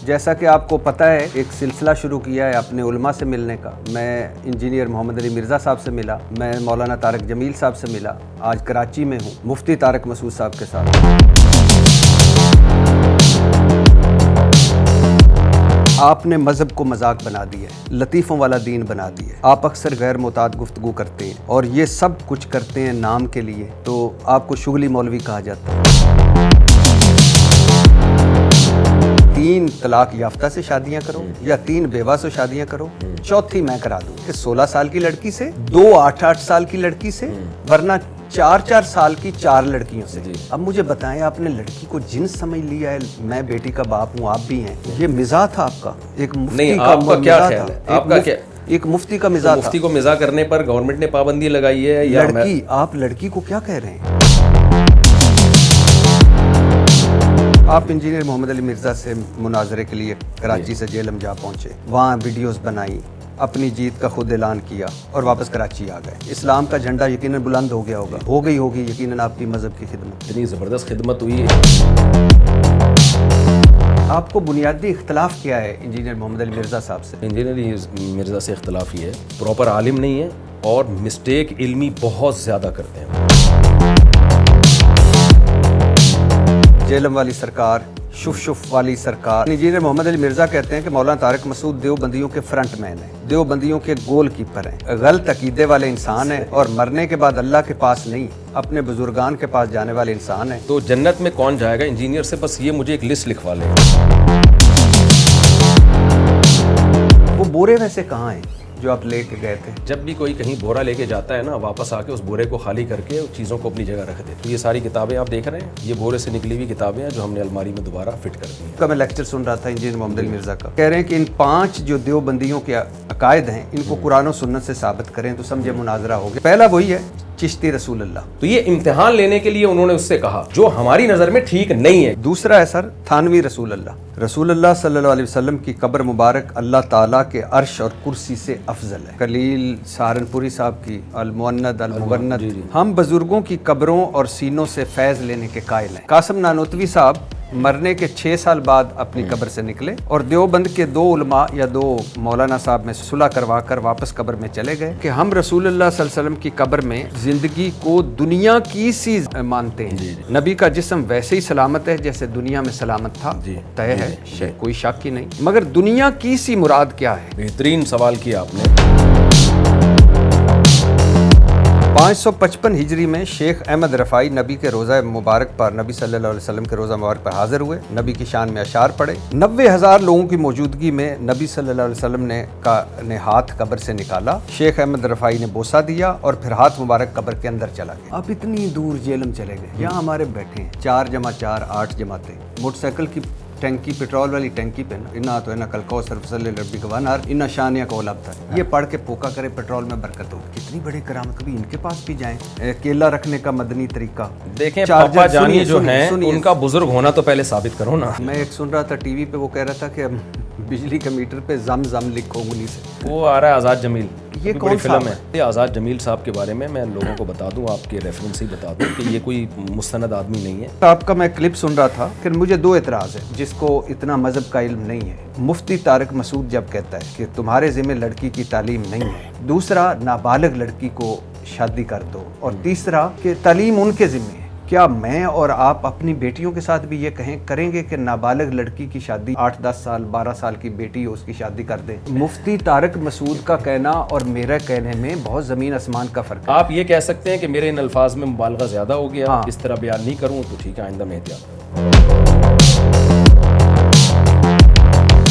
جیسا کہ آپ کو پتہ ہے ایک سلسلہ شروع کیا ہے اپنے علماء سے ملنے کا. میں انجینئر محمد علی مرزا صاحب سے ملا, میں مولانا طارق جمیل صاحب سے ملا, آج کراچی میں ہوں مفتی طارق مسعود صاحب کے ساتھ. آپ نے مذہب کو مذاق بنا دیا ہے, لطیفوں والا دین بنا دیا ہے. آپ اکثر غیر معتاد گفتگو کرتے ہیں اور یہ سب کچھ کرتے ہیں نام کے لیے, تو آپ کو شغلی مولوی کہا جاتا ہے. 3 طلاق یافتہ سے شادیاں کرو یا 3 بیوہ سے شادیاں کرو, چوتھی میں کرا دوں کہ 16 سال کی لڑکی سے, 2 8 سال کی لڑکی سے, ورنہ 4 سال کی 4 لڑکیوں سے. اب مجھے بتائیں, آپ نے لڑکی کو جنس سمجھ لیا ہے. میں بیٹی کا باپ ہوں, آپ بھی ہیں. یہ مزاح تھا آپ کا, ایک مفتی کا کیا خیال ہے؟ آپ کا کیا ایک مفتی کا مزاح تھا. مفتی کو مزاح کرنے پر گورنمنٹ نے پابندی لگائی ہے یا لڑکی, آپ لڑکی کو کیا کہہ رہے ہیں؟ آپ انجینئر محمد علی مرزا سے مناظرے کے لیے کراچی سے جیلم جا پہنچے, وہاں ویڈیوز بنائی, اپنی جیت کا خود اعلان کیا اور واپس کراچی آ گئے. اسلام کا جھنڈا یقیناً بلند ہو گیا ہوگا, ہو گئی ہوگی یقیناً آپ کی مذہب کی خدمت. اتنی زبردست خدمت ہوئی ہے. آپ کو بنیادی اختلاف کیا ہے انجینئر محمد علی مرزا صاحب سے؟ انجینئر علی مرزا سے اختلاف یہ ہے, پراپر عالم نہیں ہے اور مسٹیک علمی بہت زیادہ کرتے ہیں. جیلم والی سرکار, شف والی سرکار. انجینئر محمد علی مرزا کہتے ہیں کہ مولانا طارق مسعود دیوبندیوں کے فرنٹ مین ہیں, دیوبندیوں کے گول کیپر ہیں, غلط عقیدے والے انسان ہیں اور مرنے کے بعد اللہ کے پاس نہیں اپنے بزرگان کے پاس جانے والے انسان ہیں. تو جنت میں کون جائے گا انجینئر سے؟ بس یہ مجھے ایک لسٹ لکھوا لیں. وہ بورے ویسے کہاں ہیں جو آپ لے کے گئے تھے؟ جب بھی کوئی کہیں بورا لے کے جاتا ہے نا, واپس آ کے اس بورے کو خالی کر کے چیزوں کو اپنی جگہ رکھ دے. تو یہ ساری کتابیں آپ دیکھ رہے ہیں, یہ بورے سے نکلی ہوئی کتابیں ہیں جو ہم نے الماری میں دوبارہ فٹ کر دی ہیں. میں لیکچر سن رہا تھا انجینئر محمد علی مرزا کا, کہہ رہے ہیں کہ ان 5 جو دیوبندیوں کے عقائد ہیں ان کو قرآن و سنت سے ثابت کریں تو سمجھے مناظرہ ہو گیا. پہلا وہی ہے چشتی رسول اللہ. تو یہ امتحان لینے کے لیے انہوں نے اس سے کہا جو ہماری نظر میں ٹھیک نہیں ہے. دوسرا ہے سر تھانوی رسول اللہ. رسول اللہ صلی اللہ علیہ وسلم کی قبر مبارک اللہ تعالیٰ کے عرش اور کرسی سے افضل ہے. خلیل سہارنپوری صاحب کی المؤند المغند. ہم بزرگوں کی قبروں اور سینوں سے فیض لینے کے قائل ہیں. قاسم نانوتوی صاحب مرنے کے 6 سال بعد اپنی قبر سے نکلے اور دیوبند کے 2 علماء یا 2 مولانا صاحب میں صلح کروا کر واپس قبر میں چلے گئے کہ ہم رسول اللہ صلی اللہ علیہ وسلم کی قبر میں زندگی کو دنیا کی سی مانتے ہیں. نبی کا جسم ویسے ہی سلامت ہے جیسے دنیا میں سلامت تھا, طے ہے, کوئی شک ہی نہیں. مگر دنیا کی سی مراد کیا ہے؟ بہترین سوال کیا آپ نے. 555 ہجری میں شیخ احمد رفاعی نبی کے روزہ مبارک پر, نبی صلی اللہ علیہ وسلم کے روزہ مبارک پر حاضر ہوئے, نبی کی شان میں اشعار پڑھے. 90,000 لوگوں کی موجودگی میں نبی صلی اللہ علیہ وسلم نے ہاتھ قبر سے نکالا, شیخ احمد رفاعی نے بوسہ دیا اور پھر ہاتھ مبارک قبر کے اندر چلا گیا. آپ اتنی دور جیلم چلے گئے, یہاں ہمارے بیٹھے ہیں 4 × 4 8 جماعتیں, موٹر سائیکل کی ٹینکی, پیٹرول والی ٹینکی پہ نا, انا تو انا کل کو صرف صلی ربی گوانار انا شانیہ کو لابتا ہے. یہ پڑھ کے پوکا کرے پیٹرول میں برکت ہو. کتنی بڑے کرامت, کبھی ان کے پاس بھی جائیں. کیلا رکھنے کا مدنی طریقہ دیکھیں. پاپا جانی جو ہیں ان کا بزرگ ہونا تو پہلے ثابت کرو نا. میں ایک سن رہا تھا ٹی وی پہ, وہ کہہ رہا تھا کہ بجلی کے میٹر پہ زم زم لکھو انگلی سے. وہ آ رہا ہے آزاد جمیل, یہ کون فلم ہے. یہ آزاد جمیل صاحب کے بارے میں لوگوں کو بتا دوں, آپ کے ریفرنس ہی بتا دوں کہ یہ کوئی مستند آدمی نہیں ہے. آپ کا میں کلپ سن رہا تھا کہ مجھے 2 اعتراض ہیں جس کو اتنا مذہب کا علم نہیں ہے. مفتی طارق مسعود جب کہتا ہے کہ تمہارے ذمہ لڑکی کی تعلیم نہیں ہے, دوسرا نابالغ لڑکی کو شادی کر دو, اور تیسرا کہ تعلیم ان کے ذمہ ہے. کیا میں اور آپ اپنی بیٹیوں کے ساتھ بھی یہ کریں گے کہ نابالغ لڑکی کی شادی 8 10 سال 12 سال کی بیٹی ہو اس کی شادی کر دیں؟ مفتی طارق مسعود کا کہنا اور میرا کہنے میں بہت زمین آسمان کا فرق ہے. آپ یہ کہہ سکتے ہیں کہ میرے ان الفاظ میں مبالغہ زیادہ ہو گیا, اس طرح بیان نہیں کروں تو ٹھیک ہے, آئندہ میں احتیاط.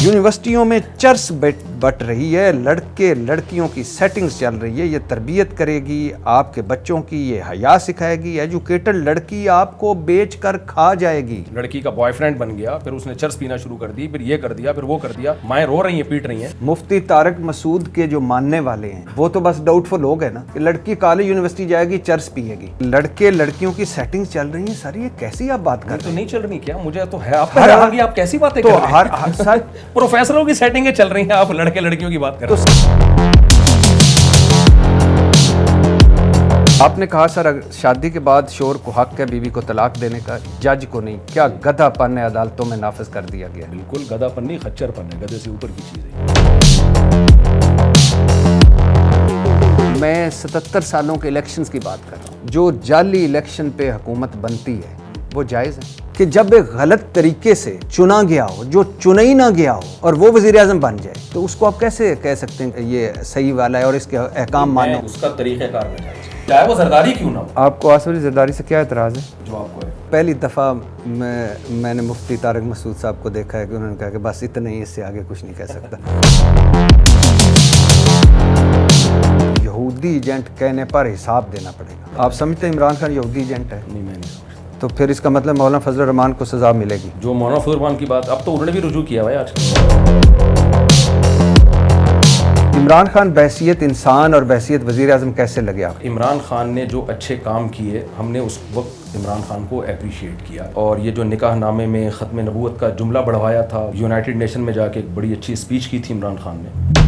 یونیورسٹیوں میں چرس بٹ رہی ہے, لڑکے لڑکیوں کی سیٹنگز چل رہی ہے. یہ تربیت کرے گی آپ کے بچوں کی, یہ حیا سکھائے گی. ایجوکیٹڈ لڑکی آپ کو بیچ کر کھا جائے گی. لڑکی کا بوائے فرینڈ بن گیا, پھر اس نے چرس پینا شروع کر دی, پھر یہ کر دیا, پھر وہ کر دیا, مائیں رو رہی ہیں, پیٹ رہی ہیں. مفتی طارق مسعود کے جو ماننے والے ہیں وہ تو بس ڈاؤٹ فل لوگ ہیں نا کہ لڑکی کالج یونیورسٹی جائے گی چرس پیے گی. لڑکے لڑکیوں کی سیٹنگز چل رہی ہیں. سر یہ کیسی آپ بات کر رہے ہیں؟ تو نہیں چل رہی کیا؟ مجھے تو ہے, آپ کیسی باتیں کر رہے ہیں؟ پروفیسروں کی سیٹنگیں چل رہی ہیں, آپ لڑکے لڑکیوں کی بات کر رہے ہیں. آپ نے کہا سر شادی کے بعد شوہر کو حق ہے بیوی کو طلاق دینے کا، جج کو نہیں، کیا گدھا پن ہے عدالتوں میں نافذ کر دیا گیا؟ بالکل گدھا پن نہیں، خچر پن ہے، گدھے سے اوپر کی چیز ہے۔ میں 77 سالوں کے الیکشنز کی بات کر رہا ہوں، جو جعلی الیکشن پہ حکومت بنتی ہے وہ جائز ہے کہ جب ایک غلط طریقے سے چنا گیا ہو، جو چنا ہی نہ گیا ہو اور وہ وزیر اعظم بن جائے، تو اس کو آپ کیسے کہہ سکتے ہیں کہ یہ صحیح والا ہے اور اس کے احکام مانو؟ اس کا طریقہ کار میں جائز ہے، چاہے وہ زرداری کیوں نہ ہو۔ آپ کو آصف علی زرداری سے کیا اعتراض ہے؟ جو آپ کو ہے، پہلی دفعہ میں نے مفتی طارق مسعود صاحب کو دیکھا ہے کہ انہوں نے کہا کہ بس اتنا ہی، اس سے آگے کچھ نہیں کہہ سکتا۔ یہودی ایجنٹ کہنے پر حساب دینا پڑے گا۔ آپ سمجھتے ہیں عمران خان یہودی ایجنٹ ہے؟ نہیں، میں نہیں سمجھتا۔ تو پھر اس کا مطلب مولانا فضل الرحمان کو سزا ملے گی؟ جو مولانا فضل الرحمان کی بات، اب تو انہوں نے بھی رجوع کیا ہوا ہے آج کل۔ عمران خان بحیثیت انسان اور بحیثیت وزیر اعظم کیسے لگے آپ؟ عمران خان نے جو اچھے کام کیے، ہم نے اس وقت عمران خان کو اپریشیٹ کیا، اور یہ جو نکاح نامے میں ختم نبوت کا جملہ بڑھوایا تھا، یونائٹڈ نیشن میں جا کے ایک بڑی اچھی اسپیچ کی تھی عمران خان نے۔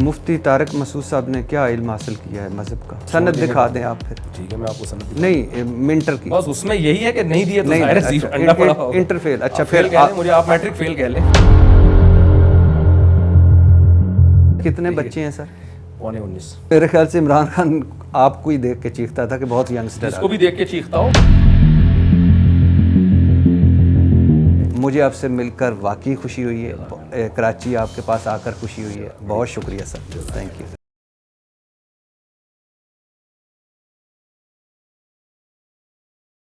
مفتی طارق مسعود صاحب نے کیا علم حاصل کیا ہے مذہب کا؟ سند دکھا دیں آپ پھر۔ ٹھیک ہے، میں آپ کو سند دکھاؤں۔ نہیں، منٹر کی بس اس میں یہی ہے کہ نہیں دیے تو نہیں، ظاہر ہے انڈا پڑا ہوگا۔ انٹر فیل۔ اچھا فیل پھر کہہ لیں مجھے، آپ میٹرک فیل کہہ لیں۔ کتنے بچے ہیں سر؟ 19۔ میرے خیال سے عمران خان آپ کو ہی دیکھ کے چیختا تھا کہ بہت ینگسٹر اس کو بھی دیکھ کے چیختا ہو۔ مجھے آپ سے مل کر واقعی خوشی ہوئی ہے، کراچی آپ کے پاس آ کر خوشی ہوئی ہے۔ بہت شکریہ سر، تھینک یو۔